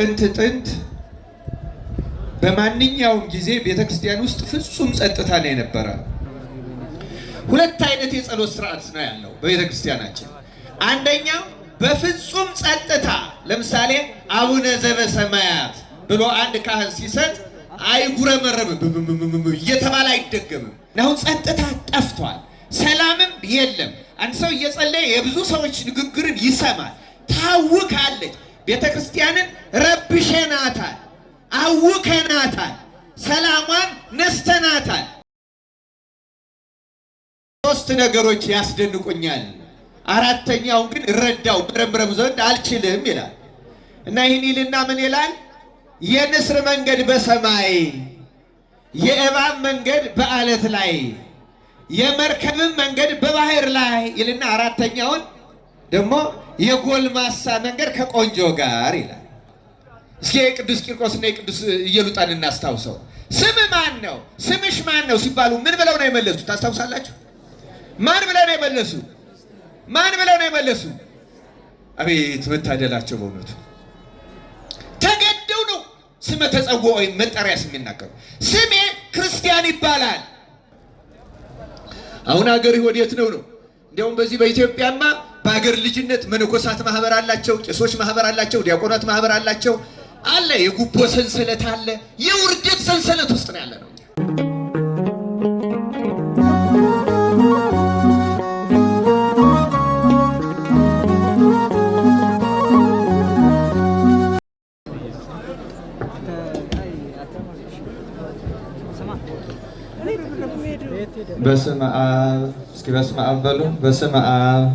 ጥንት በማንኛውም ጊዜ ቤተክርስቲያን ውስጥ ፍጹም ጸጥታ ነው የነበረ። ሁለት አይነት የጸሎት ስርዓት ነው ያለው በቤተክርስቲያናችን። አንደኛው በፍጹም ጸጥታ፣ ለምሳሌ አቡነ ዘበሰማያት ብሎ አንድ ካህን ሲሰጥ አይጉረመረምም እየተባለ አይደገምም። አሁን ጸጥታ ጠፍቷል፣ ሰላምም የለም። አንድ ሰው እየጸለየ የብዙ ሰዎች ንግግርን ይሰማል። ታውካለች። ቤተክርስቲያንን ረብሸናታል፣ አውከናታል፣ ሰላሟን ነስተናታል። ሶስት ነገሮች ያስደንቁኛል፣ አራተኛውን ግን እረዳው መረምረም ዘንድ አልችልም ይላል እና ይህን ይልና ምን ይላል? የንስር መንገድ በሰማይ የእባብ መንገድ በአለት ላይ የመርከብም መንገድ በባህር ላይ ይልና አራተኛውን ደግሞ የጎልማሳ መንገድ ከቆንጆ ጋር ይላል። እስኪ የቅዱስ ቂርቆስና የቅዱስ ኢየሉጣን እናስታውሰው። ስም ማን ነው? ስምሽ ማን ነው ሲባሉ ምን ብለው ነው የመለሱት? ታስታውሳላችሁ? ማን ብለው ነው የመለሱ? ማን ብለው ነው የመለሱ? አቤት መታደላቸው በእውነቱ። ተገደው ነው ስመ ተጸውዖ ወይም መጠሪያ ስም የሚናገሩ። ስሜ ክርስቲያን ይባላል። አሁን ሀገር ወዴት ነው? እንዲያውም በዚህ በኢትዮጵያማ በሀገር ልጅነት መነኮሳት ማህበር አላቸው፣ ቄሶች ማህበር አላቸው፣ ዲያቆናት ማህበር አላቸው። አለ የጉቦ ሰንሰለት አለ። የውርደት ሰንሰለት ውስጥ ነው ያለ ነው። በስመ አብ እስኪ በስመ አብ በሉ። በስመ አብ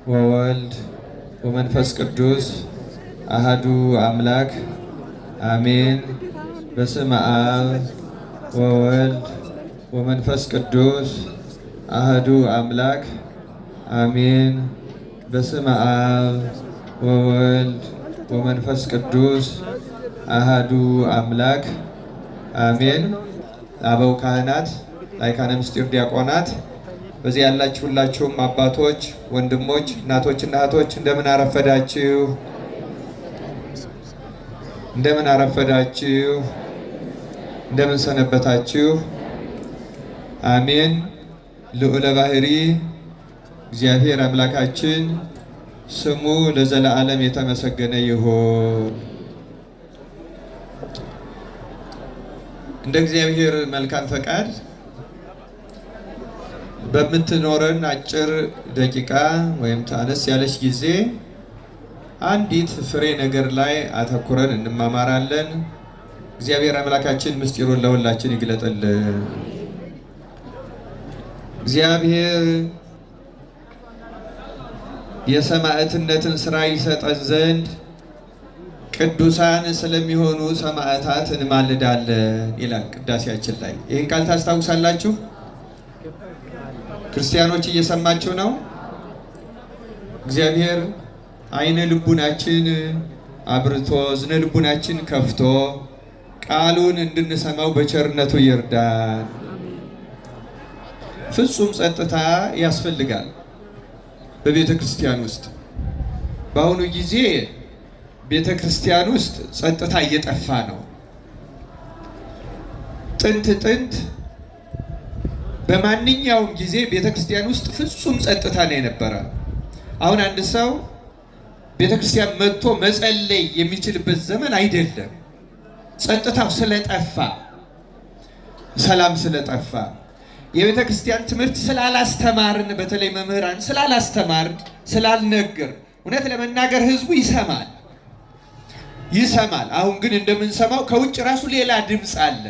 ወወልድ ወመንፈስ ቅዱስ አሃዱ አምላክ አሜን። በስመ አብ ወወልድ ወመንፈስ ቅዱስ አሃዱ አምላክ አሜን። በስመ አብ ወወልድ ወመንፈስ ቅዱስ አሃዱ አምላክ አሜን። አበው ካህናት፣ ላይካነ ምስጢር ዲያቆናት፣ በዚህ ያላችሁ ሁላችሁም አባቶች፣ ወንድሞች፣ እናቶችና እህቶች እንደምን አረፈዳችሁ? እንደምን አረፈዳችሁ? እንደምን ሰነበታችሁ? አሜን። ልዑለ ባህሪ እግዚአብሔር አምላካችን ስሙ ለዘለዓለም የተመሰገነ ይሁን። እንደ እግዚአብሔር መልካም ፈቃድ በምትኖረን አጭር ደቂቃ ወይም አነስ ያለች ጊዜ አንዲት ፍሬ ነገር ላይ አተኩረን እንማማራለን። እግዚአብሔር አምላካችን ምስጢሩን ለሁላችን ይግለጥልን። እግዚአብሔር የሰማዕትነትን ስራ ይሰጠን ዘንድ ቅዱሳን ስለሚሆኑ ሰማዕታት እንማልዳለን ይላል ቅዳሴያችን ላይ። ይህን ቃል ታስታውሳላችሁ? ክርስቲያኖች እየሰማችሁ ነው? እግዚአብሔር አይነ ልቡናችን አብርቶ ዝነ ልቡናችን ከፍቶ ቃሉን እንድንሰማው በቸርነቱ ይርዳን። ፍጹም ጸጥታ ያስፈልጋል በቤተ ክርስቲያን ውስጥ። በአሁኑ ጊዜ ቤተ ክርስቲያን ውስጥ ጸጥታ እየጠፋ ነው። ጥንት በማንኛውም ጊዜ ቤተ ክርስቲያን ውስጥ ፍጹም ጸጥታ ነው የነበረ። አሁን አንድ ሰው ቤተ ክርስቲያን መጥቶ መጸለይ የሚችልበት ዘመን አይደለም። ጸጥታው ስለጠፋ፣ ሰላም ስለጠፋ፣ የቤተ ክርስቲያን ትምህርት ስላላስተማርን፣ በተለይ መምህራን ስላላስተማርን፣ ስላልነገር፣ እውነት ለመናገር ህዝቡ ይሰማል። አሁን ግን እንደምንሰማው ከውጭ ራሱ ሌላ ድምፅ አለ።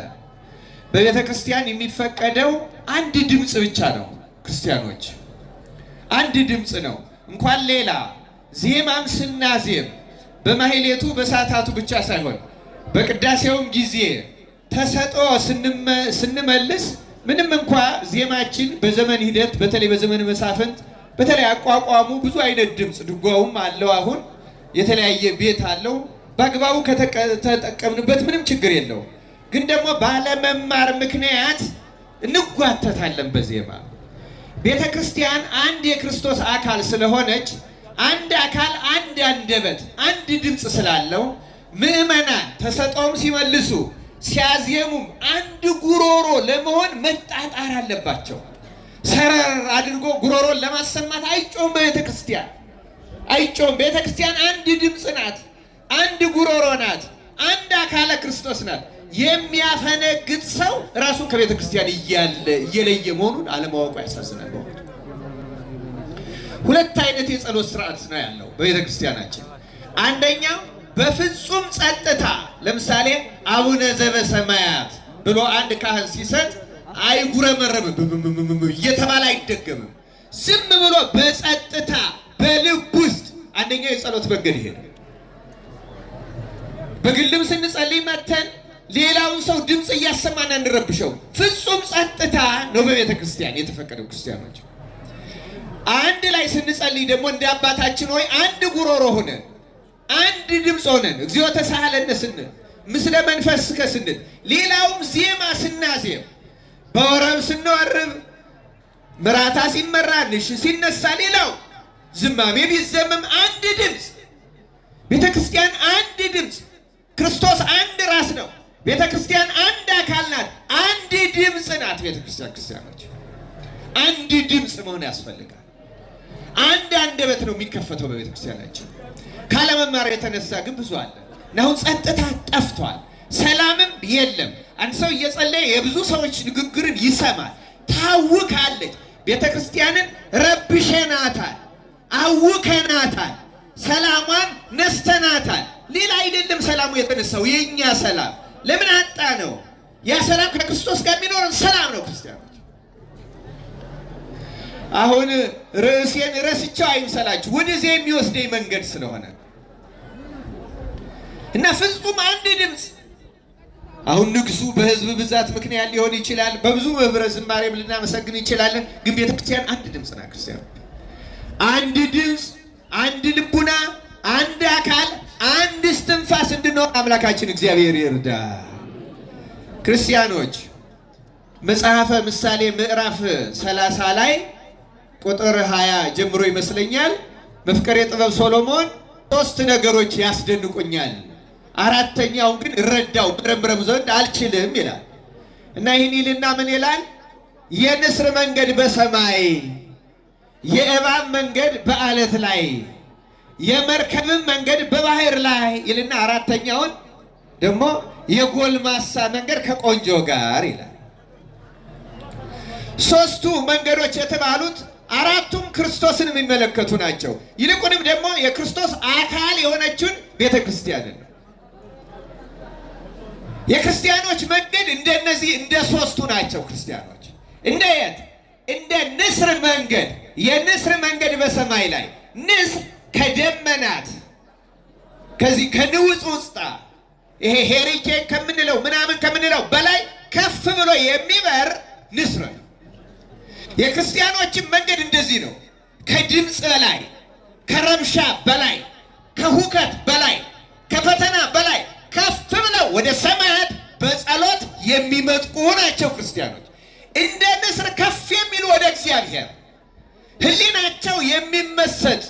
በቤተ ክርስቲያን የሚፈቀደው አንድ ድምፅ ብቻ ነው። ክርስቲያኖች አንድ ድምፅ ነው። እንኳን ሌላ ዜማም ስናዜም በማህሌቱ በሰዓታቱ ብቻ ሳይሆን በቅዳሴውም ጊዜ ተሰጥኦ ስንመልስ ምንም እንኳ ዜማችን በዘመን ሂደት በተለይ በዘመን መሳፍንት በተለይ አቋቋሙ ብዙ አይነት ድምፅ ድጓውም አለው። አሁን የተለያየ ቤት አለው። በአግባቡ ከተጠቀምንበት ምንም ችግር የለው። ግን ደግሞ ባለመማር ምክንያት እንጓተታለን በዜማ። ቤተ ክርስቲያን አንድ የክርስቶስ አካል ስለሆነች አንድ አካል፣ አንድ አንደበት፣ አንድ ድምፅ ስላለው ምእመናን ተሰጠውም ሲመልሱ ሲያዜሙም አንድ ጉሮሮ ለመሆን መጣጣር አለባቸው። ሰረር አድርጎ ጉሮሮን ለማሰማት አይጮም። ቤተክርስቲያን አይጮም። ቤተክርስቲያን አንድ ድምፅ ናት፣ አንድ ጉሮሮ ናት፣ አንድ አካለ ክርስቶስ ናት። የሚያፈነግጥ ሰው ራሱን ከቤተክርስቲያን እየለየ መሆኑን አለማወቁ ያሳዝናል። ሁለት አይነት የጸሎት ስርዓት ነው ያለው በቤተክርስቲያናችን። አንደኛው በፍጹም ጸጥታ፣ ለምሳሌ አቡነ ዘበሰማያት ብሎ አንድ ካህን ሲሰጥ አይጉረመረምም እየተባለ አይደገምም። ዝም ብሎ በጸጥታ በልብ ውስጥ አንደኛው የጸሎት መንገድ ይሄ ነው። በግልም ስንጸልይ መተን ሌላውን ሰው ድምፅ እያሰማን እንረብሸው። ፍጹም ጸጥታ ነው በቤተ ክርስቲያን የተፈቀደው። ክርስቲያኖች አንድ ላይ ስንጸልይ ደግሞ እንደ አባታችን ሆይ አንድ ጉሮሮ ሆነን አንድ ድምፅ ሆነን እግዚኦ ተሳሃለነ ስንል ምስለ መንፈስከ ስንል ሌላውም ዜማ ስናዜም በወረብ ስንወርብ ምራታ ሲመራ ንሽ ሲነሳ ሌላው ዝማሜ ቢዘምም አንድ ድምፅ፣ ቤተ ክርስቲያን አንድ ድምፅ፣ ክርስቶስ አንድ ራስ ነው። ቤተ ክርስቲያን አንድ አካል ናት፣ አንድ ድምፅ ናት። ቤተ ክርስቲያን ክርስቲያኖች አንድ ድምፅ መሆን ያስፈልጋል። አንድ አንደበት ነው የሚከፈተው በቤተ ክርስቲያናችን። ካለመማር የተነሳ ግን ብዙ አለ። አሁን ጸጥታ ጠፍቷል፣ ሰላምም የለም። አንድ ሰው እየጸለየ የብዙ ሰዎች ንግግርን ይሰማል። ታውካለች። ቤተ ክርስቲያንን ረብሸናታል፣ አውከናታል፣ ሰላሟን ነስተናታል። ሌላ አይደለም ሰላሙ የተነሳው የኛ ሰላም ለምን አጣ ነው? ያ ሰላም ከክርስቶስ ጋር የሚኖረን ሰላም ነው። ክርስቲያኖች አሁን ርዕሴን ረስቸው አይምሰላችሁ፣ ወደዚህ የሚወስደኝ መንገድ ስለሆነ እና ፍጹም አንድ ድምፅ። አሁን ንግሱ በህዝብ ብዛት ምክንያት ሊሆን ይችላል። በብዙ ህብረ ዝማሬም ልናመሰግን ይችላለን። ግን ቤተክርስቲያን አንድ ድምፅ ናት። ክርስቲያን አንድ ድምፅ፣ አንድ ልቡና፣ አንድ አካል፣ አንድ እስትንፋስ እንድንሆን አምላካችን እግዚአብሔር ይርዳ። ክርስቲያኖች መጽሐፈ ምሳሌ ምዕራፍ 30 ላይ ቁጥር 20 ጀምሮ ይመስለኛል መፍቀሬ ጥበብ ሶሎሞን 3 ነገሮች ያስደንቁኛል፣ አራተኛውን ግን እረዳው መረምረም ዘንድ አልችልም ይላል እና ይህን ይልና ምን ይላል? የንስር መንገድ በሰማይ የእባብ መንገድ በአለት ላይ የመርከብም መንገድ በባህር ላይ ይልና አራተኛውን ደግሞ የጎልማሳ መንገድ ከቆንጆ ጋር ይላል። 3ቱ መንገዶች የተባሉት አራቱም ክርስቶስን የሚመለከቱ ናቸው። ይልቁንም ደግሞ የክርስቶስ አካል የሆነችውን ቤተክርስቲያንን ነው። የክርስቲያኖች መንገድ እንደነዚህ እንደ 3ቱ ናቸው። ክርስቲያኖች እንደየት እንደ ንስር መንገድ፣ የንስር መንገድ በሰማይ ላይ ንስር ከደመናት ከዚህ ከንውፅ ውስጥ ይሄ ሄሪኬን ከምንለው ምናምን ከምንለው በላይ ከፍ ብሎ የሚበር ንስር ነው። የክርስቲያኖችን መንገድ እንደዚህ ነው። ከድምፅ በላይ፣ ከረብሻ በላይ፣ ከሁከት በላይ፣ ከፈተና በላይ ከፍ ብለው ወደ ሰማያት በጸሎት የሚመጥቁ ናቸው። ክርስቲያኖች እንደ ንስር ከፍ የሚሉ ወደ እግዚአብሔር ሕሊናቸው የሚመሰጥ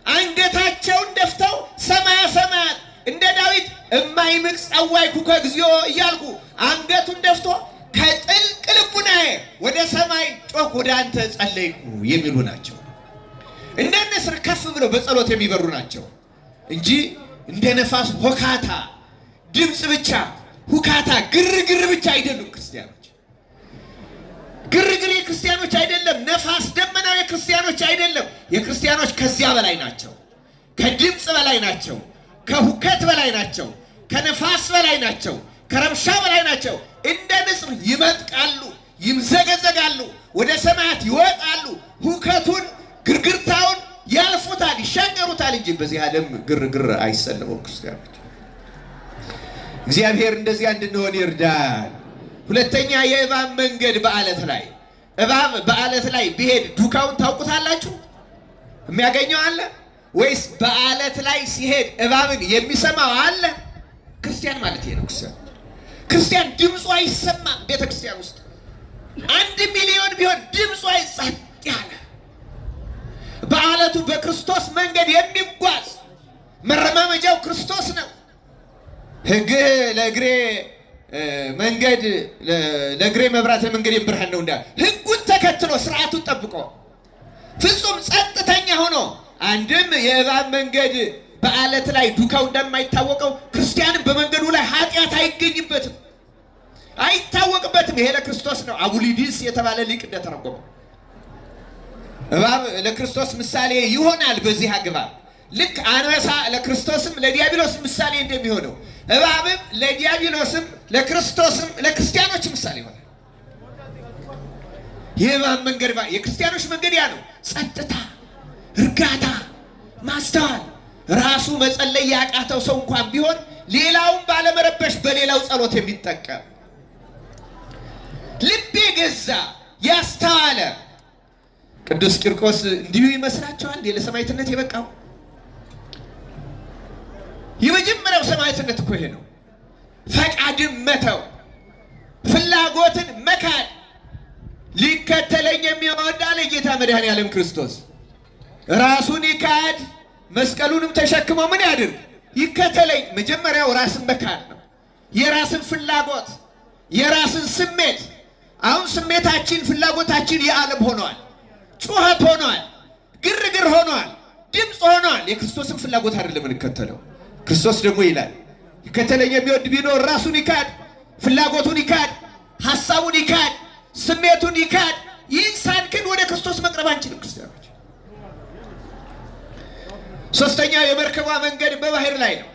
አንገታቸውን ደፍተው ሰማያ ሰማያት እንደ ዳዊት እማይምቅ ጸዋይኩ ከግዚኦ እያልኩ አንገቱን ደፍቶ ከጥልቅ ልቡናዬ ወደ ሰማይ ጮክ ወደ አንተ ጸለይኩ የሚሉ ናቸው። እንደ ንስር ከፍ ብለው በጸሎት የሚበሩ ናቸው እንጂ እንደ ነፋስ ሆካታ ድምፅ ብቻ ሁካታ ግርግር ብቻ አይደሉም። ክርስቲያኖች ግርግር የክርስቲያኖች አይደለም። ነፋስ ደመናው የክርስቲያኖች አይደለም። የክርስቲያኖች ከዚያ በላይ ናቸው። ከድምፅ በላይ ናቸው። ከሁከት በላይ ናቸው። ከነፋስ በላይ ናቸው። ከረብሻ በላይ ናቸው። እንደ ንስር ይመጥቃሉ፣ ይምዘገዘጋሉ፣ ወደ ሰማያት ይወጣሉ። ሁከቱን ግርግርታውን ያልፉታል፣ ይሻገሩታል እንጂ በዚህ ዓለም ግርግር አይሰለሙም። ክርስቲያኖች እግዚአብሔር እንደዚያ እንድንሆን ይርዳል። ሁለተኛ የእባብ መንገድ በአለት ላይ። እባብ በአለት ላይ ቢሄድ ዱካውን ታውቁታላችሁ? የሚያገኘው አለ ወይስ በአለት ላይ ሲሄድ እባብን የሚሰማው አለ? ክርስቲያን ማለት ይሄ ነው። ክርስቲያን ድምፁ አይሰማም። ቤተ ክርስቲያን ውስጥ 1 ሚሊዮን ቢሆን ድምፁ አይጸጥ ያለ በአለቱ በክርስቶስ መንገድ የሚጓዝ መረማመጃው ክርስቶስ ነው። ሕግ ለእግሬ መንገድ ለእግሬ መብራት ለመንገዴ ብርሃን ነው እንዳለ ሕጉን ተከትሎ ስርዓቱን ጠብቆ ፍጹም ጸጥተኛ ሆኖ አንድም የእባብ መንገድ በአለት ላይ ዱካው እንደማይታወቀው ክርስቲያንም በመንገዱ ላይ ኃጢአት አይገኝበትም፣ አይታወቅበትም። ይሄ ለክርስቶስ ነው። አቡሊዲስ የተባለ ሊቅ እንደተረጎመው እባብ ለክርስቶስ ምሳሌ ይሆናል። በዚህ አግባብ ልክ አንበሳ ለክርስቶስም ለዲያብሎስ ምሳሌ እንደሚሆነው እባብም ለዲያብሎስም ለክርስቶስም ለክርስቲያኖች ምሳሌ ይሆናል። የእባብ መንገድ የክርስቲያኖች መንገድ ያ ነው። ጸጥታ፣ እርጋታ፣ ማስተዋል። ራሱ መጸለይ ያቃተው ሰው እንኳን ቢሆን ሌላውን ባለመረበሽ በሌላው ጸሎት የሚጠቀም ልብ የገዛ ያስተዋለ ቅዱስ ቂርቆስ እንዲሁ ይመስላችኋል ለሰማዕትነት የበቃው? የመጀመሪያው ሰማዕትነት እኮ ይሄ ነው። ፈቃድን መተው፣ ፍላጎትን መካድ። ሊከተለኝ የሚወድ አለ ጌታ መድኃኔዓለም ክርስቶስ ራሱን ይካድ፣ መስቀሉንም ተሸክሞ ምን ያድርግ? ይከተለኝ። መጀመሪያው ራስን መካድ ነው። የራስን ፍላጎት፣ የራስን ስሜት። አሁን ስሜታችን ፍላጎታችን የዓለም ሆኗል፣ ጩኸት ሆኗል፣ ግርግር ሆኗል፣ ድምፅ ሆኗል። የክርስቶስን ፍላጎት አይደለም የምንከተለው። ክርስቶስ ደግሞ ይላል ይከተለኝ የሚወድ ቢኖር ራሱን ይካድ፣ ፍላጎቱን ይካድ፣ ሐሳቡን ይካድ፣ ስሜቱን ይካድ። ይህን ሳንክድ ወደ ክርስቶስ መቅረብ አንችልም ክርስቲያኖች። ሶስተኛው የመርከቧ መንገድ በባህር ላይ ነው።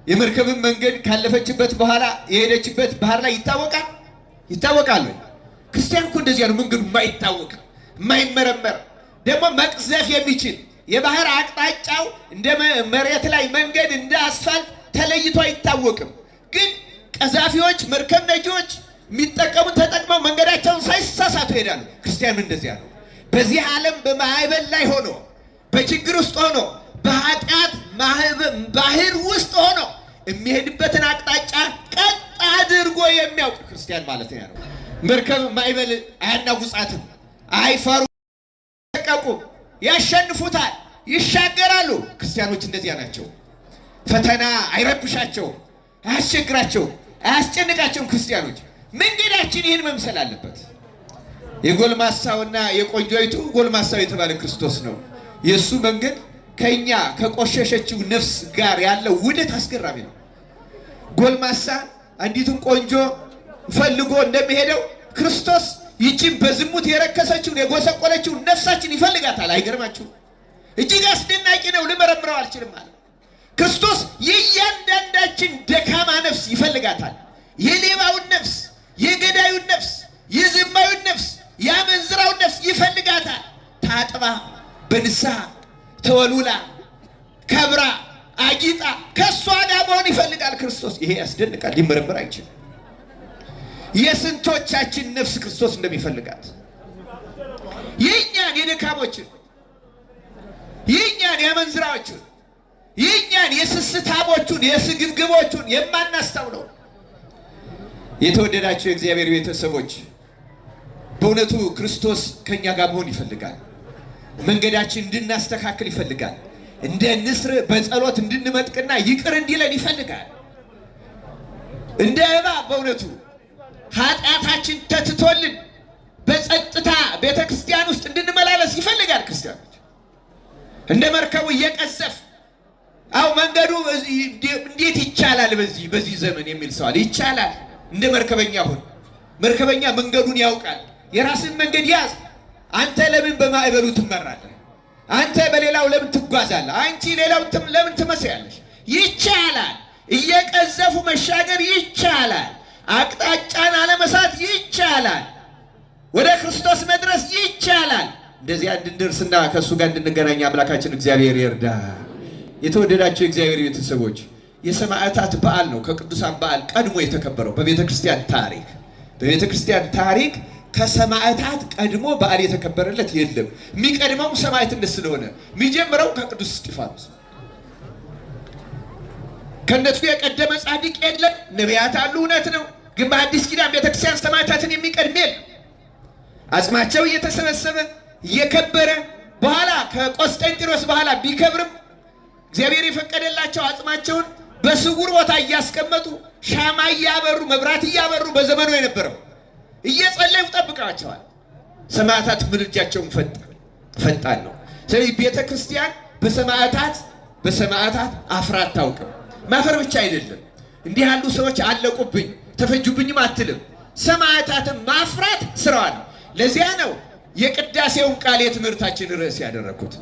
የመርከብን መንገድ ካለፈችበት በኋላ የሄደችበት ባህር ላይ ይታወቃል ወይ? ክርስቲያን እኮ እንደዚያ ነው። መንገዱ የማይታወቅ የማይመረመር ደግሞ መቅዘፍ የሚችል የባህር አቅጣጫው እንደ መሬት ላይ መንገድ እንደ አስፋልት ተለይቶ አይታወቅም። ግን ቀዛፊዎች፣ መርከብ ነጂዎች የሚጠቀሙት ተጠቅመው መንገዳቸውን ሳይሳሳቱ ይሄዳሉ። ክርስቲያን እንደዚያ ነው። በዚህ ዓለም በማዕበል ላይ ሆኖ በችግር ውስጥ ሆኖ በኃጢአት ባህር ውስጥ ሆኖ የሚሄድበትን አቅጣጫ ቀጥ አድርጎ የሚያውቅ ክርስቲያን ማለት ነው። መርከብ ማዕበል አያናውጻትም፣ አይፈሩ፣ ተቀቁ፣ ያሸንፉታል፣ ይሻገራሉ። ክርስቲያኖች እንደዚያ ናቸው። ፈተና አይረብሻቸውም፣ አያስቸግራቸውም፣ አያስጨንቃቸውም። ክርስቲያኖች መንገዳችን ይህን መምሰል አለበት። የጎልማሳውና የቆንጆይቱ ጎልማሳው የተባለ ክርስቶስ ነው። የእሱ መንገድ ከኛ ከቆሸሸችው ነፍስ ጋር ያለው ውህደት አስገራሚ ነው። ጎልማሳ አንዲቱን ቆንጆ ፈልጎ እንደሚሄደው ክርስቶስ ይቺን በዝሙት የረከሰችውን የጎሰቆለችውን ነፍሳችን ይፈልጋታል። አይገርማችሁም? እጅግ አስደናቂ ነው። ልመረምረው አልችልም ማለት ክርስቶስ የእያንዳንዳችን ደካማ ነፍስ ይፈልጋታል። የሌባውን ነፍስ፣ የገዳዩን ነፍስ፣ የዝማዩን ነፍስ፣ የአመንዝራውን ነፍስ ይፈልጋታል። ታጥባ በንስሐ ተወሉላ ከብራ አጊጣ ከእሷ ጋር መሆን ይፈልጋል ክርስቶስ። ይሄ ያስደንቃል፣ ሊመረመር አይችልም። የስንቶቻችን ነፍስ ክርስቶስ እንደሚፈልጋት የእኛን የደካሞችን፣ የእኛን የአመንዝራዎችን፣ የእኛን የስስታሞቹን፣ የስግብግቦቹን የማናስተውለው። የተወደዳቸው የእግዚአብሔር ቤተሰቦች በእውነቱ ክርስቶስ ከእኛ ጋር መሆን ይፈልጋል። መንገዳችን እንድናስተካክል ይፈልጋል። እንደ ንስር በጸሎት እንድንመጥቅና ይቅር እንዲለን ይፈልጋል። እንደ እባብ በእውነቱ ኃጢአታችን ተትቶልን በጸጥታ ቤተ ክርስቲያን ውስጥ እንድንመላለስ ይፈልጋል። ክርስቲያኖች እንደ መርከቡ እየቀዘፍ መንገዱ እንዴት ይቻላል በዚህ ዘመን የሚል ሰዋል። ይቻላል። እንደ መርከበኛ ሁን። መርከበኛ መንገዱን ያውቃል። የራስን መንገድ ያዝ። አንተ ለምን በማዕበሉ ትመራለህ? አንተ በሌላው ለምን ትጓዛለህ? አንቺ ሌላው ለምን ትመስያለሽ? ይቻላል። እየቀዘፉ መሻገር ይቻላል። አቅጣጫን አለመሳት ይቻላል። ወደ ክርስቶስ መድረስ ይቻላል። እንደዚያ እንድንደርስና ከእሱ ጋር እንድንገናኝ አምላካችን እግዚአብሔር ይርዳ። የተወደዳቸው የእግዚአብሔር ቤተሰቦች የሰማዕታት በዓል ነው ከቅዱሳን በዓል ቀድሞ የተከበረው በቤተ ክርስቲያን ታሪክ። በቤተ ክርስቲያን ታሪክ ከሰማዕታት ቀድሞ በዓል የተከበረለት የለም። የሚቀድመው ሰማዕትነት ስለሆነ የሚጀምረው ከቅዱስ እስጢፋኖስ። ከነሱ የቀደመ ጻድቅ የለም። ነቢያት አሉ፣ እውነት ነው። ግን በአዲስ ኪዳን ቤተክርስቲያን ሰማዕታትን የሚቀድም የለም። አጽማቸው እየተሰበሰበ እየከበረ በኋላ ከቆስጠንጢኖስ በኋላ ቢከብርም እግዚአብሔር የፈቀደላቸው አጽማቸውን በስውር ቦታ እያስቀመጡ ሻማ እያበሩ መብራት እያበሩ በዘመኑ የነበረው እየጸለዩ ጠብቀዋቸዋል። ሰማዕታት ምልጃቸውን ፈጣን ነው። ስለዚህ ቤተ ክርስቲያን በሰማዕታት አፍራ አታውቅም። ማፈር ብቻ አይደለም፣ እንዲህ ያሉ ሰዎች አለቁብኝ ተፈጁብኝም አትልም። ሰማዕታትን ማፍራት ስራዋ ነው። ለዚያ ነው የቅዳሴውን ቃል የትምህርታችን ርዕስ ያደረኩት።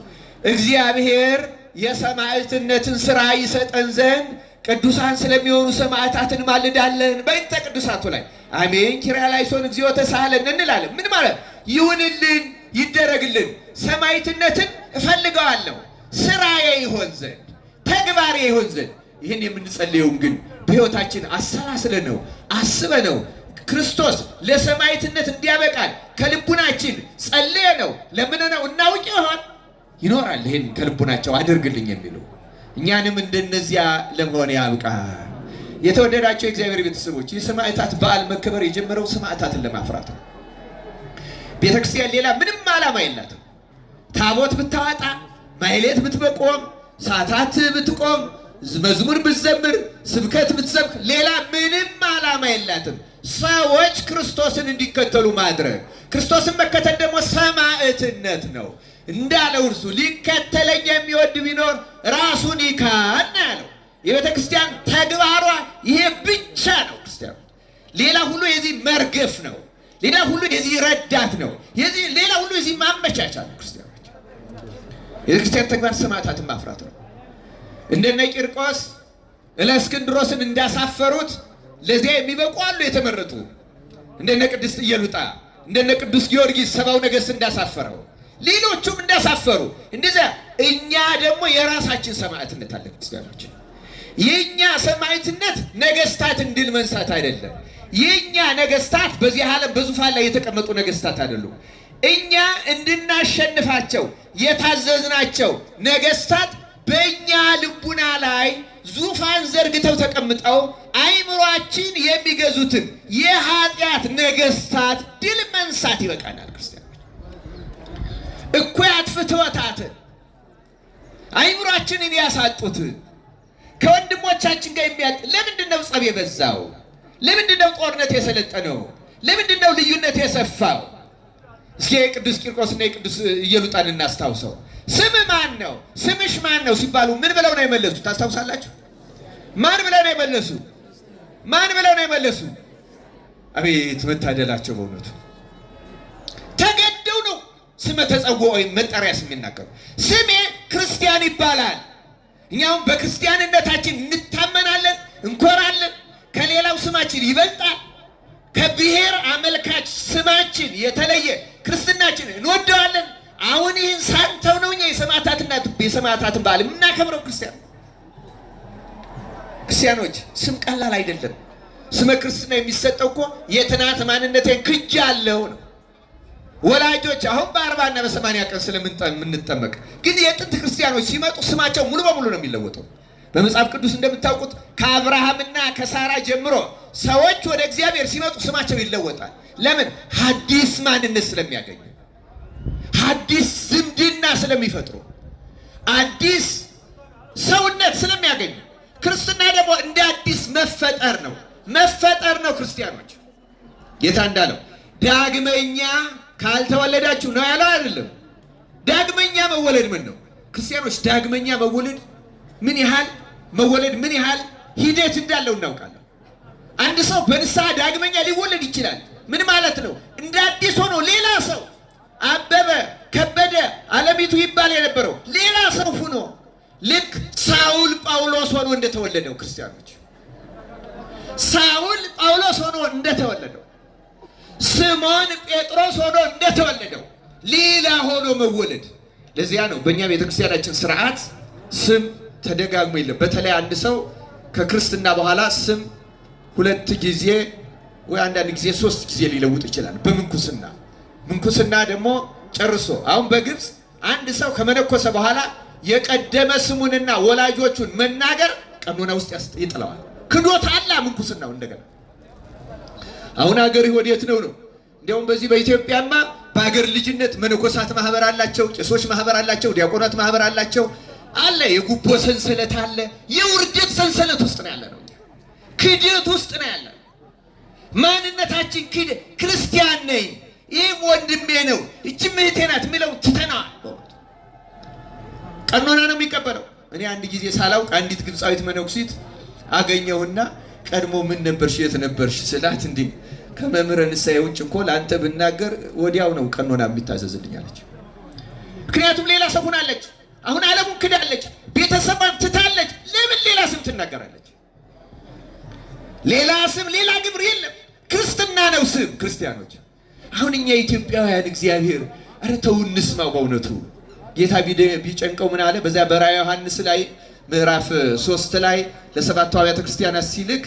እግዚአብሔር የሰማዕትነትን ስራ ይሰጠን ዘንድ ቅዱሳን ስለሚሆኑ ሰማዕታትን ማልዳለን። በእንተ ቅዱሳቱ ላይ አሜን ኪርያላይሶን እግዚኦ ተሳሃለን እንላለን። ምን ማለት ይሁንልን፣ ይደረግልን። ሰማዕትነትን እፈልገዋለሁ ስራዬ ይሆን ዘንድ ተግባሬ ይሆን ዘንድ። ይህን የምንጸልየው ግን በሕይወታችን አሰላስለነው አስበነው ክርስቶስ ለሰማዕትነት እንዲያበቃል ከልቡናችን ጸልየነው ለምነነው እናውቅ ይሆን ይኖራል። ይህን ከልቡናቸው አድርግልኝ የሚሉ እኛንም እንደነዚያ ለመሆን ያብቃል። የተወደዳቸው የእግዚአብሔር ቤተሰቦች የሰማዕታት በዓል መከበር የጀመረው ሰማዕታትን ለማፍራት ነው። ቤተክርስቲያን ሌላ ምንም ዓላማ የላትም። ታቦት ብታወጣ፣ ማህሌት ብትቆም፣ ሰዓታት ብትቆም፣ መዝሙር ብትዘምር፣ ስብከት ብትሰብክ ሌላ ምንም ዓላማ የላትም። ሰዎች ክርስቶስን እንዲከተሉ ማድረግ። ክርስቶስን መከተል ደግሞ ሰማዕትነት ነው። እንዳለው እርሱ ሊከተለኝ የሚወድ ቢኖር ራሱን ይካድ ያለው የቤተ ክርስቲያን ተግባሯ ይሄ ብቻ ነው። ክርስቲያኑ ሌላ ሁሉ የዚህ መርገፍ ነው። ሌላ ሁሉ የዚህ ረዳት ነው። ሌላ ሁሉ የዚህ ማመቻቻ ነው። ክርስቲያኖች የቤተ ክርስቲያን ተግባር ሰማዕታትን ማፍራት ነው። እንደነ ቂርቆስ እለእስክንድሮስን እንዳሳፈሩት ለዚያ የሚበቁ አሉ የተመረጡ። እንደነ ቅድስት ኢየሉጣ እንደነ ቅዱስ ጊዮርጊስ ሰባው ነገሥት እንዳሳፈረው ሌሎቹም እንዳሳፈሩ እንደዚያ እኛ ደግሞ የራሳችን ሰማዕትነት አለ። ክርስቲያኖች የኛ ሰማዕትነት ነገስታትን ድል መንሳት አይደለም። የኛ ነገስታት በዚህ ዓለም በዙፋን ላይ የተቀመጡ ነገስታት አይደሉም። እኛ እንድናሸንፋቸው የታዘዝናቸው ነገስታት በእኛ ልቡና ላይ ዙፋን ዘርግተው ተቀምጠው አይምሯችን የሚገዙትን የኃጢአት ነገስታት ድል መንሳት ይበቃናል። ክርስቲያኖች እኩያት ፍትወታትን አይምሯችንን ያሳጡትን ከወንድሞቻችን ጋር የሚያጥ ለምንድነው ጸብ የበዛው? ለምንድነው ጦርነት የሰለጠነው? ለምንድነው ልዩነት የሰፋው? እስኪ የቅዱስ ቂርቆስና የቅዱስ ኢየሉጣን እናስታውሰው። ስም ማን ነው? ስምሽ ማን ነው ሲባሉ ምን ብለው ነው የመለሱት? ታስታውሳላችሁ? ማን ብለው ነው የመለሱ? ማን ብለው ነው የመለሱ? አቤት መታደላቸው በእውነቱ። ተገደው ነው ስመ ተጸውዖ ወይም መጠሪያ ስም ይናገሩ። ስሜ ክርስቲያን ይባላል። እኛውም በክርስቲያንነታችን እንታመናለን፣ እንኮራለን። ከሌላው ስማችን ይበልጣል። ከብሔር አመልካች ስማችን የተለየ ክርስትናችን እንወደዋለን። አሁን ይህን ሳንተው ነው እኛ የሰማዕታትን በዓል የምናከብረው። ክርስቲያኖች ስም ቀላል አይደለም። ስመ ክርስትና የሚሰጠው እኮ የትናንት ማንነቴን ክጃለሁ ነው። ወላጆች አሁን በ40 እና በ80 ቀን ስለምንጠመቅ ግን የጥንት ክርስቲያኖች ሲመጡ ስማቸው ሙሉ በሙሉ ነው የሚለወጠው። በመጽሐፍ ቅዱስ እንደምታውቁት ከአብርሃምና ከሳራ ጀምሮ ሰዎች ወደ እግዚአብሔር ሲመጡ ስማቸው ይለወጣል። ለምን? ሐዲስ ማንነት ስለሚያገኙ፣ ሐዲስ ዝምድና ስለሚፈጥሩ፣ አዲስ ሰውነት ስለሚያገኙ። ክርስትና ደግሞ እንደ አዲስ መፈጠር ነው። ክርስቲያኖች ጌታ እንዳለው ዳግመኛ ካልተወለዳችሁ ነው ያለው አይደለም። ዳግመኛ መወለድ ምን ነው? ክርስቲያኖች ዳግመኛ መወለድ ምን ያህል ሂደት እንዳለው እናውቃለን። አንድ ሰው በንስሐ ዳግመኛ ሊወለድ ይችላል። ምን ማለት ነው? እንደ አዲስ ሆኖ ሌላ ሰው አበበ ከበደ አለሚቱ ይባል የነበረው ሌላ ሰው ሆኖ ልክ ሳውል ጳውሎስ ሆኖ እንደተወለደው ክርስቲያኖች ሳውል ጳውሎስ ሆኖ እንደተወለደው ስምዖን ጴጥሮስ ሆኖ እንደተወለደው ሌላ ሆኖ መወለድ። ለዚያ ነው በእኛ ቤተክርስቲያናችን ስርዓት ስም ተደጋግሞ የለም። በተለይ አንድ ሰው ከክርስትና በኋላ ስም 2 ጊዜ ወይ አንዳንድ ጊዜ 3 ጊዜ ሊለውጥ ይችላል። ምንኩስና ደግሞ ጨርሶ አሁን በግብፅ አንድ ሰው ከመነኮሰ በኋላ የቀደመ ስሙንና ወላጆቹን መናገር ቀኖና ውስጥ ይጥለዋል። ክዶት አላ ምንኩስናው እንደገና አሁን ሀገር ወዴት ነው? እንዲያውም በዚህ በኢትዮጵያማ በሀገር ልጅነት መነኮሳት ማህበር አላቸው፣ ቄሶች ማህበር አላቸው፣ ዲያቆናት ማህበር አላቸው። አለ፣ የጉቦ ሰንሰለት አለ። የውርደት ሰንሰለት ውስጥ ነው ያለነው። ክደት ውስጥ ነው ያለነው። ማንነታችን ክርስቲያን ነኝ፣ ይህም ወንድሜ ነው፣ እችም እህቴ ናት የሚለው ትተናል። ቀኖና ነው የሚቀበለው። እኔ አንድ ጊዜ ሳላውቅ አንዲት ግብፃዊት መነኩሲት አገኘሁና ቀድሞ ምን ነበርሽ የት ነበርሽ ስላት እንዴ ከመምህረ ንስሐ ውጭ እኮ ለአንተ ብናገር ወዲያው ነው ቀኖና የሚታዘዝልኝ አለች። ምክንያቱም ሌላ ሰው ሆናለች። አሁን ዓለሙን ክዳለች፣ ቤተሰቧን ትታለች። ለምን ሌላ ስም ትናገራለች? ሌላ ስም ሌላ ግብር የለም። ክርስትና ነው ስም። ክርስቲያኖች አሁን እኛ ኢትዮጵያውያን እግዚአብሔር ኧረ ተው እንስማው። በእውነቱ ጌታ ቢጨንቀው ምን አለ? በዛ በራዕየ ዮሐንስ ላይ ምዕራፍ 3 ላይ ለሰባቱ አብያተ ክርስቲያናት ሲልክ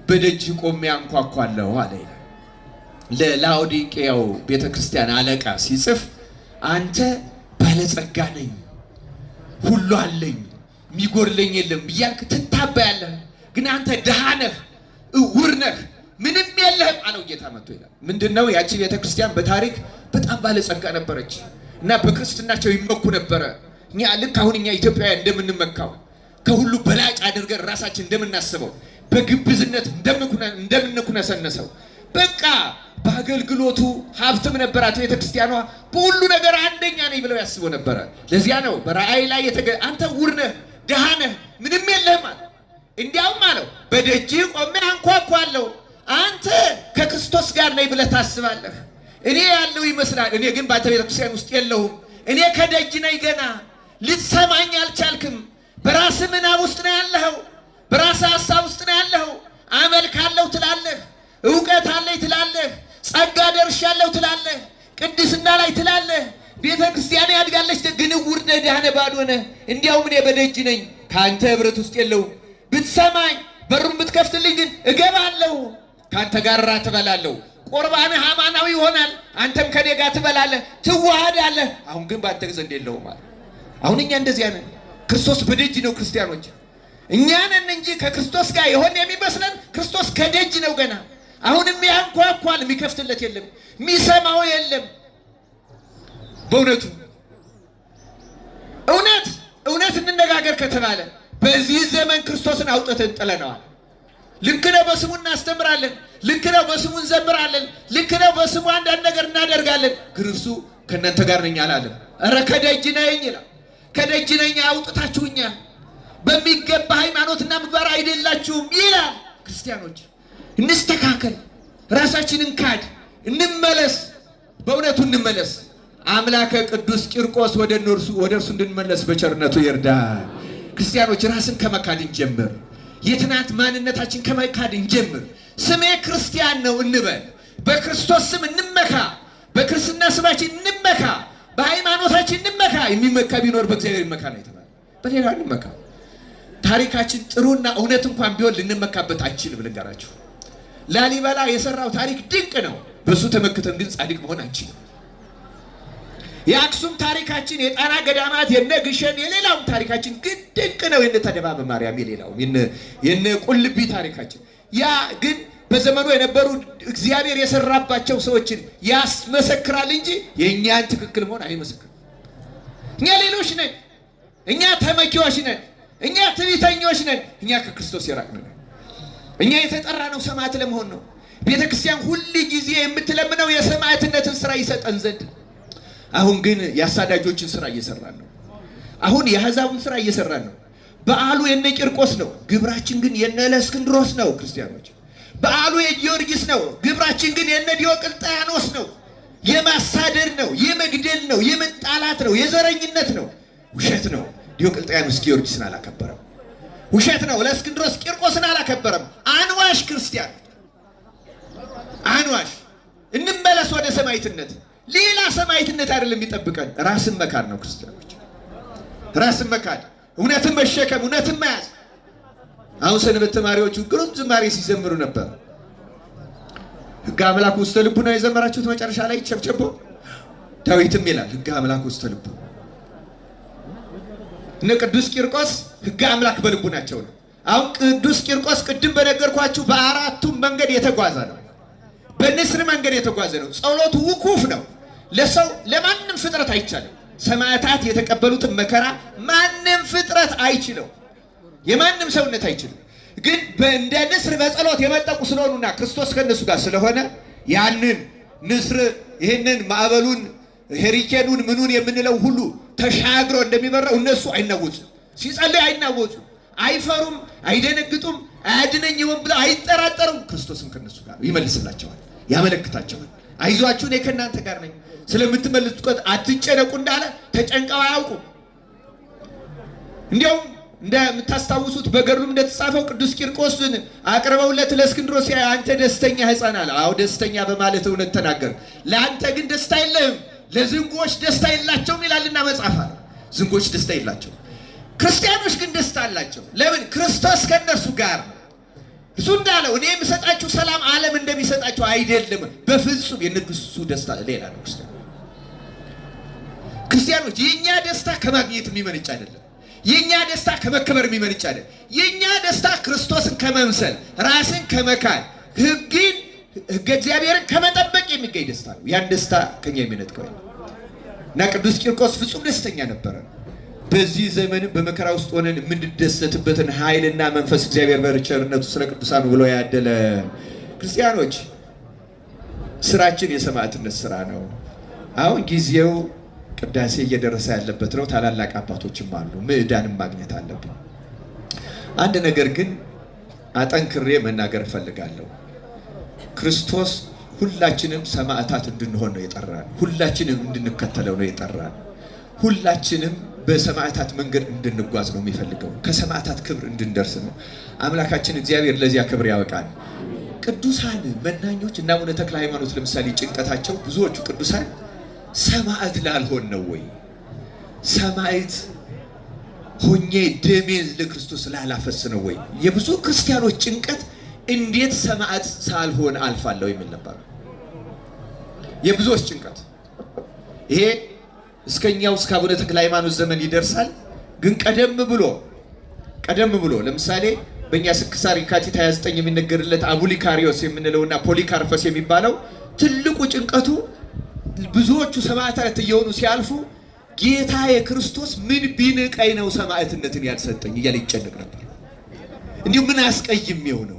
በደጅ ቆሜ አንኳኳለሁ አለ። ለላውዲቄያው ቤተክርስቲያን አለቃ ሲጽፍ አንተ ባለጸጋ ነኝ፣ ሁሉ አለኝ፣ የሚጎድለኝ የለም እያልክ ትታበያለህ፣ ግን አንተ ድሃ ነህ፣ እውር ነህ፣ ምንም የለህም አለው ጌታ መጥቶ ይላል። ምንድነው? ያቺ ቤተክርስቲያን በታሪክ በጣም ባለጸጋ ነበረች እና በክርስትናቸው ይመኩ ነበረ። እኛ ልክ አሁን እኛ ኢትዮጵያውያን እንደምንመካው ከሁሉ በላጭ አድርገን ራሳችን እንደምናስበው በግብዝነት እንደምንኩነሰነሰው በቃ በአገልግሎቱ ሀብትም ነበራት ቤተክርስቲያኗ። በሁሉ ነገር አንደኛ ነኝ ብለው ያስቡ ነበረ። ለዚያ ነው በራእይ ላይ አንተ ዕውር ነህ፣ ድሃ ነህ፣ ምንም የለህም አለ። እንዲያውም አለው በደጅ ቆሜ አንኳኳለሁ። አንተ ከክርስቶስ ጋር ነኝ ብለህ ታስባለህ። እኔ ያለው ይመስላል፣ እኔ ግን በአንተ ቤተክርስቲያን ውስጥ የለሁም። እኔ ከደጅ ነኝ፣ ገና ልትሰማኝ አልቻልክም። በራስህ ምናብ ውስጥ ነው ያለኸው፣ በራስህ ሀሳብ ውስጥ ነው ያለኸው። አመልካለሁ ትላለህ፣ እውቀት አለኝ ትላለህ፣ ጸጋ ደርሻለሁ ትላለህ፣ ቅድስና ላይ ትላለህ፣ ቤተ ክርስቲያን ያድጋለች፣ ግን ዕውር ነህ፣ ድሃ ነህ፣ ባዶ ነህ። እንዲያውም እኔ በደጅ ነኝ፣ ከአንተ ህብረት ውስጥ የለውም። ብትሰማኝ በሩን ብትከፍትልኝ ግን እገባለሁ፣ ከአንተ ጋር እራት እበላለሁ፣ ቁርባንህ ሃይማናዊ ይሆናል፣ አንተም ከኔ ጋር ትበላለህ፣ ትዋሃዳለህ። አሁን ግን በአንተ ዘንድ የለውም ማለት። አሁን እኛ እንደዚያ ነን። ክርስቶስ በደጅ ነው። ክርስቲያኖች እኛ ነን እንጂ ከክርስቶስ ጋር የሆነ የሚመስለን ክርስቶስ ከደጅ ነው ገና። አሁንም ያንኳኳል፣ የሚከፍትለት የለም፣ የሚሰማው የለም። በእውነቱ እውነት እንነጋገር ከተባለ በዚህ ዘመን ክርስቶስን አውጥተን ጥለነዋል። ልክ ነው፣ በስሙ እናስተምራለን፣ ልክ ነው፣ በስሙ እንዘምራለን፣ ልክ ነው፣ በስሙ አንዳንድ ነገር እናደርጋለን። ግን እርሱ ከእናንተ ጋር ነኝ አላለም። ኧረ ከደጅ ነኝ ይላል። ከደጅ ነኝ፣ አውጥታችሁኛል፣ በሚገባ ሃይማኖትና ምግባር አይደላችሁም ይላል። ክርስቲያኖች እንስተካከል፣ ራሳችንን ካድ፣ እንመለስ፣ በእውነቱ እንመለስ። አምላከ ቅዱስ ቂርቆስ ወደ እርሱ እንድንመለስ በቸርነቱ ይርዳል። ክርስቲያኖች ራስን ከመካድ እንጀምር። የትናንት ማንነታችን ከመካድ እንጀምር። ስሜ ክርስቲያን ነው እንበል። በክርስቶስ ስም እንመካ፣ በክርስትና ስማችን እንመካ፣ በሃይማኖታችን እንመካ። የሚመካ ቢኖር በእግዚአብሔር ይመካ ነው የተባለ፣ በሌላ እንመካ። ታሪካችን ጥሩና እውነት እንኳን ቢሆን ልንመካበት አንችልም። ልንገራችሁ፣ ላሊበላ የሰራው ታሪክ ድንቅ ነው። በሱ ተመክተን ግን ጻድቅ መሆን አንችልም። የአክሱም ታሪካችን፣ የጣና ገዳማት፣ የነ ግሸን፣ የሌላውም ታሪካችን ግን ድንቅ ነው። የነ ተደባበ ማርያም፣ የሌላውም የነ ቁልቢ ታሪካችን፣ ያ ግን በዘመኑ የነበሩ እግዚአብሔር የሰራባቸው ሰዎችን ያስመሰክራል እንጂ የእኛን ትክክል መሆን አይመሰክርም። እኛ ሌሎች ነን፣ እኛ ተመኪዎች ነን፣ እኛ ትዕቢተኞች ነን፣ እኛ ከክርስቶስ የራቅን ነን። እኛ የተጠራ ነው ሰማዕት ለመሆን ነው። ቤተ ክርስቲያን ሁል ጊዜ የምትለምነው የሰማዕትነትን ስራ ይሰጠን ዘንድ። አሁን ግን የአሳዳጆችን ስራ እየሰራን ነው። አሁን የአሕዛቡን ስራ እየሰራን ነው። በዓሉ የነ ቂርቆስ ነው፣ ግብራችን ግን የነ እለእስክንድሮስ ነው። ክርስቲያኖች በዓሉ የጊዮርጊስ ነው፣ ግብራችን ግን የነ ዲዮቅልጥያኖስ ነው። የማሳደድ ነው፣ የመግደል ነው፣ የመጣላት ነው፣ የዘረኝነት ነው። ውሸት ነው። ዲዮቅልጥያኖስ ጊዮርጊስን አላከበረም። ውሸት ነው። እለእስክንድሮስ ቂርቆስን አላከበረም። አንዋሽ ክርስቲያን አንዋሽ። እንመለስ ወደ ሰማዕትነት። ሌላ ሰማዕትነት አይደለም የሚጠብቀን፣ ራስን መካድ ነው። ክርስቲያኖች ራስን መካድ፣ እውነትን መሸከም፣ እውነትን መያዝ። አሁን ሰንበት ተማሪዎቹ ግሩም ዝማሬ ሲዘምሩ ነበር። ሕገ አምላክ ውስተ ልቡ ነው የዘመራችሁት። መጨረሻ ላይ ቸብቸቦ ዳዊትም ይላል ሕገ አምላክ ውስተ ልቡ። እነ ቅዱስ ቂርቆስ ሕገ አምላክ በልቡ ናቸው ነው። አሁን ቅዱስ ቂርቆስ ቅድም በነገርኳችሁ በአራቱም መንገድ የተጓዘ ነው። በንስር መንገድ የተጓዘ ነው። ጸሎቱ ውኩፍ ነው። ለሰው ለማንም ፍጥረት አይቻልም። ሰማዕታት የተቀበሉትን መከራ ማንም ፍጥረት አይችለው፣ የማንም ሰውነት አይችልም። ግን እንደ ንስር በጸሎት የመጠቁ ስለሆኑና ክርስቶስ ከነሱ ጋር ስለሆነ ያንን ንስር ይህንን ማዕበሉን ሄሪኬኑን ምኑን የምንለው ሁሉ ተሻግሮ እንደሚበረው እነሱ አይናወጹም። ሲጸልይ አይናወጹም፣ አይፈሩም፣ አይደነግጡም፣ አያድነኝም ብለው አይጠራጠሩም። ክርስቶስም ከነሱ ጋር ይመልስላቸዋል፣ ያመለክታቸዋል። አይዟችሁ እኔ ከእናንተ ጋር ነኝ፣ ስለምትመልሱት አትጨነቁ እንዳለ ተጨንቀው አያውቁም። እንዲያውም እንደምታስታውሱት በገድሉም እንደተጻፈው ቅዱስ ቂርቆስን አቅርበውለት ለእስክንድሮስ አንተ ደስተኛ ሕፃን አለ። አዎ ደስተኛ በማለት እውነት ተናገር። ለአንተ ግን ደስታ የለህም፣ ለዝንጎች ደስታ የላቸውም ይላልና መጽሐፍ አለ። ዝንጎች ደስታ የላቸውም፣ ክርስቲያኖች ግን ደስታ አላቸው። ለምን? ክርስቶስ ከእነርሱ ጋር ነው። እሱ እንዳለው እኔ የምሰጣችሁ ሰላም ዓለም እንደሚሰጣችሁ አይደለም፣ በፍጹም የነሱ ደስታ ሌላ ነው። ክርስቲያኖች የኛ ደስታ ከማግኘት የሚመነጭ አይደለም። የኛ ደስታ ከመከበር የሚመነጭ አይደለም። የኛ ደስታ ክርስቶስን ከመምሰል ራስን ከመካድ ሕገ እግዚአብሔርን ከመጠበቅ የሚገኝ ደስታ ነው። ያን ደስታ ከኛ የሚነጥቀው እና ቅዱስ ቂርቆስ ፍጹም ደስተኛ ነበረ። በዚህ ዘመን በመከራ ውስጥ ሆነን የምንደሰትበትን ኃይልና መንፈስ እግዚአብሔር በቸርነቱ ስለ ቅዱሳኑ ብሎ ያደለ። ክርስቲያኖች ስራችን የሰማዕትነት ስራ ነው። አሁን ጊዜው ቅዳሴ እየደረሰ ያለበት ነው። ታላላቅ አባቶችም አሉ፣ ምዕዳንም ማግኘት አለብን። አንድ ነገር ግን አጠንክሬ መናገር እፈልጋለሁ። ክርስቶስ ሁላችንም ሰማዕታት እንድንሆን ነው የጠራን። ሁላችንም እንድንከተለው ነው የጠራን። ሁላችንም በሰማዕታት መንገድ እንድንጓዝ ነው የሚፈልገው። ከሰማዕታት ክብር እንድንደርስ ነው። አምላካችን እግዚአብሔር ለዚያ ክብር ያበቃል። ቅዱሳን መናኞች እና አቡነ ተክለ ሃይማኖት ለምሳሌ ጭንቀታቸው ብዙዎቹ ቅዱሳን ሰማዕት ላልሆን ነው ወይ? ሰማዕት ሆኜ ደሜን ለክርስቶስ ላላፈስ ነው ወይ? የብዙ ክርስቲያኖች ጭንቀት እንዴት ሰማዕት ሳልሆን አልፋለሁ የሚል ነበር የብዙዎች ጭንቀት። ይሄ እስከኛው እስከ አቡነ ተክለ ሃይማኖት ዘመን ይደርሳል። ግን ቀደም ብሎ ለምሳሌ በእኛ ስንክሳር የካቲት 29 የሚነገርለት አቡሊካሪዮስ የምንለውና ፖሊካርፐስ የሚባለው ትልቁ ጭንቀቱ ብዙዎቹ ሰማዕታት እየሆኑ ሲያልፉ ጌታ የክርስቶስ ምን ቢንቀኝ ነው ሰማዕትነትን ያልሰጠኝ እያለ ይጨነቅ ነበር። እንዲሁ ምን አስቀይሜው ነው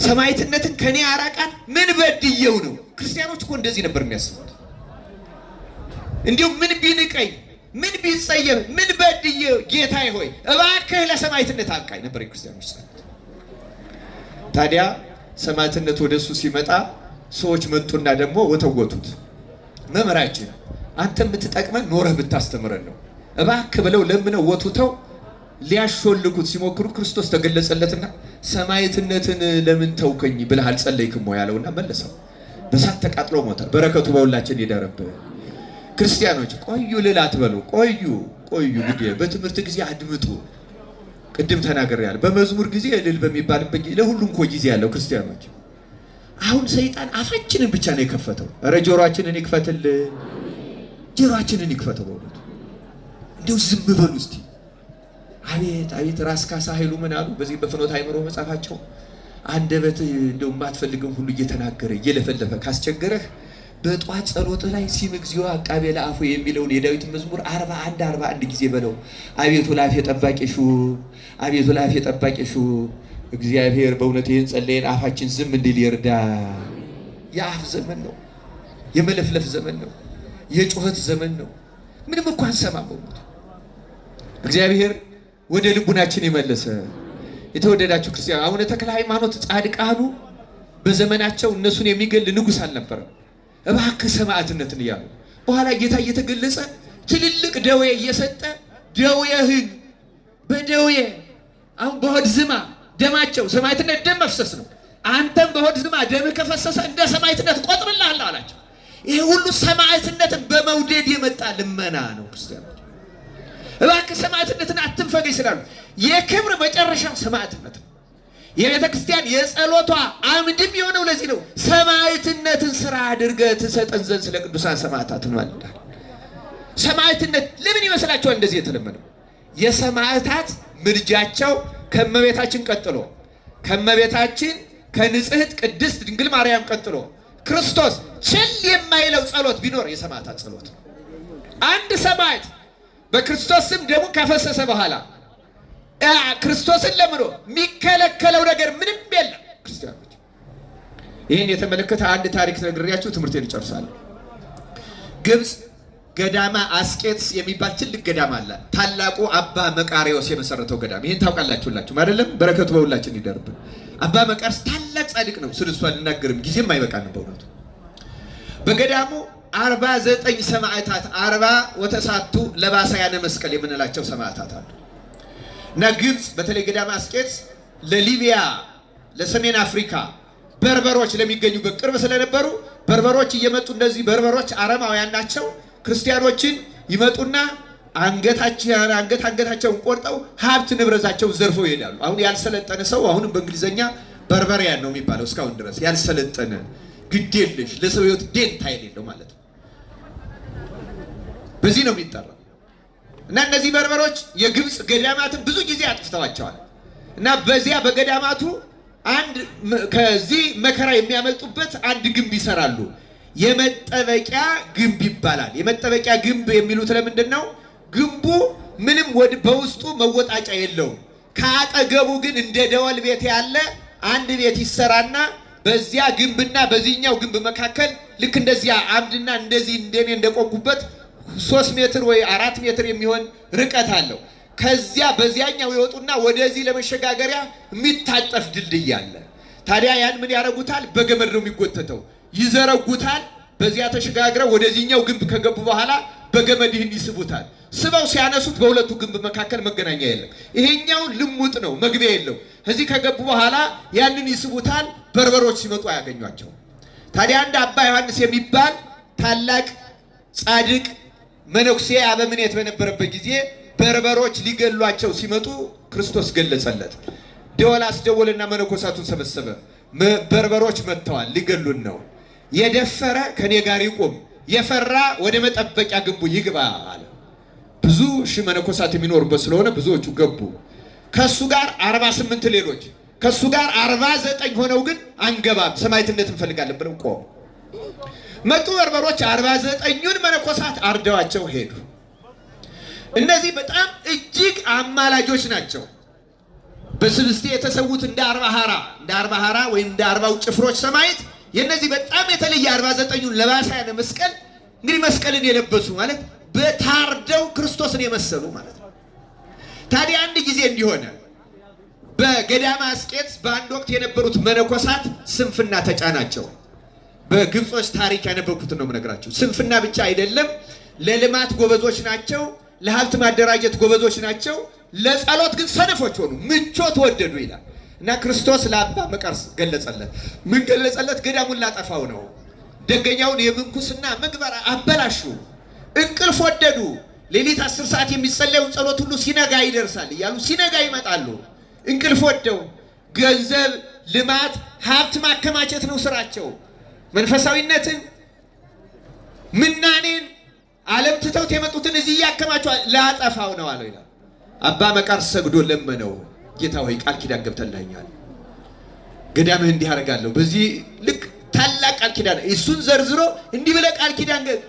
ሰማዕትነትን ከኔ አራቃን? ምን በድየው ነው? ክርስቲያኖች እኮ እንደዚህ ነበር የሚያስቡት። እንዲሁ ምን ቢንቀኝ፣ ምን ቢጸየፍ፣ ምን በድየው ጌታዬ ሆይ እባክህ ለሰማዕትነት አብቃኝ ነበር የክርስቲያኖች ጸሎት። ታዲያ ሰማዕትነት ወደሱ ሲመጣ ሰዎች መጡና ደግሞ ወተወቱት። መምህራችን አንተ የምትጠቅመን ኖረህ ብታስተምረን ነው እባክህ ብለው ለምነው ወቱተው ሊያሾልኩት ሲሞክሩ ክርስቶስ ተገለጸለትና ሰማዕትነትን ለምን ተውከኝ ብለህ አልጸለይክም ወይ ያለውና መለሰው። በሳት ተቃጥሎ ሞተ። በረከቱ በሁላችን ይደረብህ። ክርስቲያኖች ቆዩ ልል አትበሉ። ቆዩ እንግዲህ በትምህርት ጊዜ አድምጡ። ቅድም ተናግሬያለሁ። በመዝሙር ጊዜ እልል በሚባልበት ጊዜ ለሁሉም እኮ ጊዜ ያለው ክርስቲያኖች። አሁን ሰይጣን አፋችንን ብቻ ነው የከፈተው። ኧረ ጆሮአችንን ይክፈትልን፣ ጆሮአችንን ይክፈተው። በእውነቱ እንደው ዝም በሉ እስቲ። አቤት ራስ ካሳ ኃይሉ ምን አሉ በዚህ በፍኖተ አእምሮ መጽሐፋቸው? አንደበት እንደው የማትፈልገው ሁሉ እየተናገረ እየለፈለፈ ካስቸገረህ በጧት ጸሎት ላይ ሲም እግዚኦ አቃቤ ለአፉ የሚለውን የዳዊት መዝሙር 41 ጊዜ በለው። አቤቱ ላፌ ጠባቂሹ፣ አቤቱ ላፌ ጠባቂሹ እግዚአብሔር በእውነት ይህን ጸለየን አፋችን ዝም እንዲል ይርዳ። የአፍ ዘመን ነው፣ የመለፍለፍ ዘመን ነው፣ የጩኸት ዘመን ነው። ምንም እኮ አንሰማም። በእውነት እግዚአብሔር ወደ ልቡናችን የመለሰ። የተወደዳችሁ ክርስቲያን አቡነ ተክለ ሃይማኖት ጻድቃኑ በዘመናቸው እነሱን የሚገል ንጉሥ አልነበረም። እባክህ ሰማዕትነትን እያሉ በኋላ ጌታ እየተገለጸ ትልልቅ ደዌ እየሰጠ ደዌህን በደዌ አሁን በሆድ ዝማ ደማቸው ሰማዕትነት ደም መፍሰስ ነው። አንተም በሆድ ዝማ ደምህ ከፈሰሰ እንደ ሰማዕትነት ቆጥርልሃለሁ አላቸው። ይሄ ሁሉ ሰማዕትነትን በመውደድ የመጣ ልመና ነው። ክርስቲያኖች እባክህ ሰማዕትነትን አትንፈገኝ ስላሉ የክብር መጨረሻው ሰማዕትነት ነው። የቤተ ክርስቲያን የጸሎቷ አምድም የሆነው ለዚህ ነው። ሰማዕትነትን ስራ አድርገህ ትሰጠን ዘንድ ስለ ቅዱሳን ሰማዕታት እንማልዳለን። ሰማዕትነት ለምን ይመስላችኋል እንደዚህ የተለመነው? የሰማዕታት ምልጃቸው ከመቤታችን ቀጥሎ ከመቤታችን ከንጽሕት ቅድስት ድንግል ማርያም ቀጥሎ ክርስቶስ ችል የማይለው ጸሎት ቢኖር የሰማዕታት ጸሎት ነው። አንድ ሰማዕት በክርስቶስ ስም ደሙ ካፈሰሰ በኋላ ክርስቶስን ለምኖ የሚከለከለው ነገር ምንም የለም። ክርስቲያኖች ይህን የተመለከተ አንድ ታሪክ ነግሬያችሁ ትምህርቴን እጨርሳለሁ። ግብፅ ገዳማ አስቄጥስ የሚባል ትልቅ ገዳም አለ። ታላቁ አባ መቃርዮስ የመሰረተው ገዳም። ይህን ታውቃላችሁላችሁ አይደለም? በረከቱ በሁላችን ይደርብን። አባ መቃርስ ታላቅ ጻድቅ ነው። ስለሱ አልናገርም፣ ጊዜም አይበቃንም በእውነቱ። በገዳሙ 49 ሰማዕታት 40 ወተሳቱ ለባሳያነ መስቀል የምንላቸው ሰማዕታት አሉ። እና ግብፅ በተለይ ገዳማ አስቄጥስ ለሊቢያ፣ ለሰሜን አፍሪካ በርበሮች ለሚገኙበት ቅርብ ስለነበሩ በርበሮች እየመጡ እነዚህ በርበሮች አረማውያን ናቸው። ክርስቲያኖችን ይመጡና አንገታቸውን ቆርጠው ሀብት ንብረታቸውን ዘርፈው ይሄዳሉ። አሁን ያልሰለጠነ ሰው አሁንም በእንግሊዘኛ በርበሪያን ነው የሚባለው እስካሁን ድረስ ያልሰለጠነ ግዴለሽ ለሰው ሕይወት ደንታ የሌለው ማለት ነው። በዚህ ነው የሚጠራው። እና እነዚህ በርበሮች የግብፅ ገዳማትን ብዙ ጊዜ አጥፍተዋቸዋል። እና በዚያ በገዳማቱ ከዚህ መከራ የሚያመልጡበት አንድ ግንብ ይሰራሉ። የመጠበቂያ ግንብ ይባላል። የመጠበቂያ ግንብ የሚሉት ለምንድን ነው? ግንቡ ምንም በውስጡ መወጣጫ የለውም። ከአጠገቡ ግን እንደ ደወል ቤት ያለ አንድ ቤት ይሰራና በዚያ ግንብና በዚህኛው ግንብ መካከል ልክ እንደዚያ አምድና እንደዚህ እንደኔ እንደቆምኩበት 3 ሜትር ወይ 4 ሜትር የሚሆን ርቀት አለው። ከዚያ በዚያኛው ይወጡና ወደዚህ ለመሸጋገሪያ የሚታጠፍ ድልድይ አለ። ታዲያ ያን ምን ያደርጉታል? በገመድ ነው የሚጎተተው። ይዘረጉታል። በዚያ ተሸጋግረው ወደዚህኛው ግንብ ከገቡ በኋላ በገመድ ይህን ይስቡታል። ስበው ሲያነሱት በሁለቱ ግንብ መካከል መገናኛ የለም። ይሄኛው ልሙጥ ነው፣ መግቢያ የለው። እዚህ ከገቡ በኋላ ያንን ይስቡታል። በርበሮች ሲመጡ አያገኟቸው። ታዲያ አንድ አባ ዮሐንስ የሚባል ታላቅ ጻድቅ መነኩሴ አበምኔት በነበረበት ጊዜ በርበሮች ሊገሏቸው ሲመጡ ክርስቶስ ገለጸለት። ደወል አስደወልና መነኮሳቱን ሰበሰበ። በርበሮች መጥተዋል፣ ሊገሉን ነው። የደፈረ ከኔ ጋር ይቆም፣ የፈራ ወደ መጠበቂያ ግንቡ ይግባ አለ። ብዙ ሺህ መነኮሳት የሚኖሩበት ስለሆነ ብዙዎቹ ገቡ። ከሱ ጋር 48 ሌሎች፣ ከሱ ጋር 49 ሆነው ግን አንገባም ሰማዕትነት እንፈልጋለን ብለው ቆሙ። መጡ በርበሮች 49ኙን መነኮሳት አርደዋቸው ሄዱ። እነዚህ በጣም እጅግ አማላጆች ናቸው። በስልስቴ የተሰዉት እንደ አርባ ሐራ ወይም እንደ 40ው ጭፍሮች ሰማዕት የነዚህ በጣም የተለየ 49ኙን ለባሳያነ መስቀል እንግዲህ መስቀልን የለበሱ ማለት በታርደው ክርስቶስን የመሰሉ ማለት ነው። ታዲያ አንድ ጊዜ እንዲሆነ በገዳማ አስቄጥስ በአንድ ወቅት የነበሩት መነኮሳት ስንፍና ተጫናቸው። በግብጾች ታሪክ ያነበብኩትን ነው የምነግራቸው። ስንፍና ብቻ አይደለም፣ ለልማት ጎበዞች ናቸው፣ ለሀብት ማደራጀት ጎበዞች ናቸው። ለጸሎት ግን ሰነፎች ሆኑ፣ ምቾት ወደዱ ይላል። እና ክርስቶስ ለአባ መቃርስ ገለጸለት። ምን ገለጸለት? ገዳሙን ላጠፋው ነው። ደገኛውን የምንኩስና ምግባር አበላሹ፣ እንቅልፍ ወደዱ። ሌሊት 10 ሰዓት የሚጸለየውን ጸሎት ሁሉ ሲነጋ ይደርሳል እያሉ ሲነጋ ይመጣሉ። እንቅልፍ ወደው ገንዘብ፣ ልማት፣ ሀብት ማከማቸት ነው ስራቸው። መንፈሳዊነትን፣ ምናኔን ዓለም ትተውት የመጡትን እዚህ ያከማቸዋል። ላጠፋው ነው አለው ይላል። አባ መቃርስ ሰግዶ ለመነው። ጌታ ሆይ ቃል ኪዳን ገብተልኛል፣ ገዳምህ እንዲህ አደርጋለሁ። በዚህ ልክ ታላቅ ቃል ኪዳን እሱን ዘርዝሮ እንዲህ ብለህ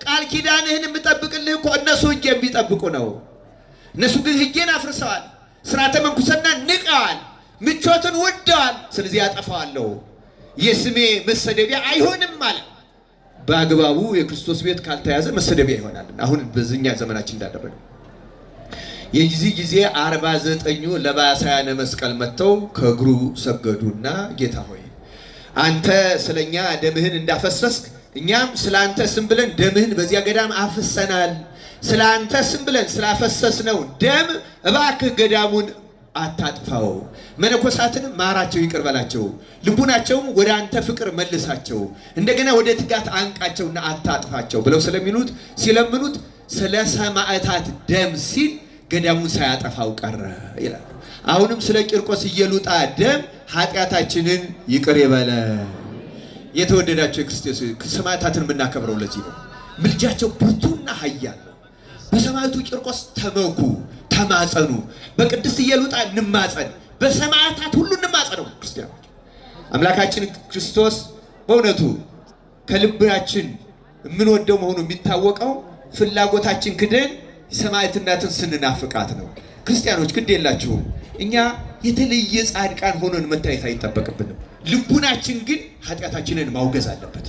ቃል ኪዳንህን የምጠብቅልህ እኮ እነሱ ሕጌን ቢጠብቁ ነው። እነሱ ግን ሕጌን አፍርሰዋል፣ ስርዓተ መንኩስና ንቀዋል፣ ምቾትን ወደዋል። ስለዚህ ያጠፋዋለሁ፣ የስሜ መሰደቢያ አይሆንም ማለት በአግባቡ የክርስቶስ ቤት ካልተያዘ መሰደቢያ ይሆናል። አሁን በዚህኛ ዘመናችን እንዳደረገው የዚህ ጊዜ 49ኙ ለባሳያነ መስቀል መጥተው ከእግሩ ሰገዱና ጌታ ሆይ አንተ ስለኛ ደምህን እንዳፈሰስክ እኛም ስላንተ ስም ብለን ደምህን በዚያ ገዳም አፍሰናል። ስላንተ ስም ብለን ስላፈሰስነው ደም እባክህ ገዳሙን አታጥፋው፣ መነኮሳትን ማራቸው፣ ይቅር በላቸው፣ ልቡናቸውም ወደ አንተ ፍቅር መልሳቸው፣ እንደገና ወደ ትጋት አንቃቸውና አታጥፋቸው ብለው ሲለምኑት ስለ ሰማዕታት ደም ሲል ገዳሙን ሳያጠፋው ቀረ ይላል። አሁንም ስለ ቂርቆስ ኢየሉጣ ደም ኃጢአታችንን ይቅር ይበለ። የተወደዳቸው የክርስቶስ ሰማዕታትን የምናከብረው ለዚህ ነው። ምልጃቸው ብርቱና ኃያል ነው። በሰማዕቱ ቂርቆስ ተመኩ፣ ተማጸኑ። በቅድስት ኢየሉጣ እንማጸን፣ በሰማዕታት ሁሉ እንማጸነው። ክርስቲያኖች አምላካችን ክርስቶስ በእውነቱ ከልባችን የምንወደው መሆኑ የሚታወቀው ፍላጎታችን ክደን ሰማዕትነትን ስንናፍቃት ነው። ክርስቲያኖች ግድ የላችሁም። እኛ የተለየ ጻድቃን ሆነን መታየት አይጠበቅብንም። ልቡናችን ግን ኃጢአታችንን ማውገዝ አለበት፣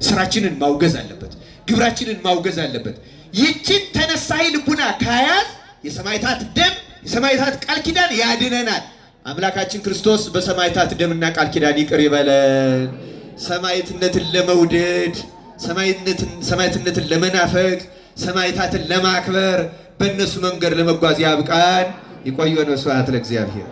ስራችንን ማውገዝ አለበት፣ ግብራችንን ማውገዝ አለበት። ይችን ተነሳይ ልቡና ካያዝ የሰማዕታት ደም የሰማዕታት ቃል ኪዳን ያድነናል። አምላካችን ክርስቶስ በሰማዕታት ደምና ቃል ኪዳን ይቅር ይበለን። ሰማዕትነትን ለመውደድ ሰማዕትነትን ለመናፈቅ ሰማዕታትን ለማክበር በእነሱ መንገድ ለመጓዝ ያብቃን። ይቆየን። ስብሐት ለእግዚአብሔር።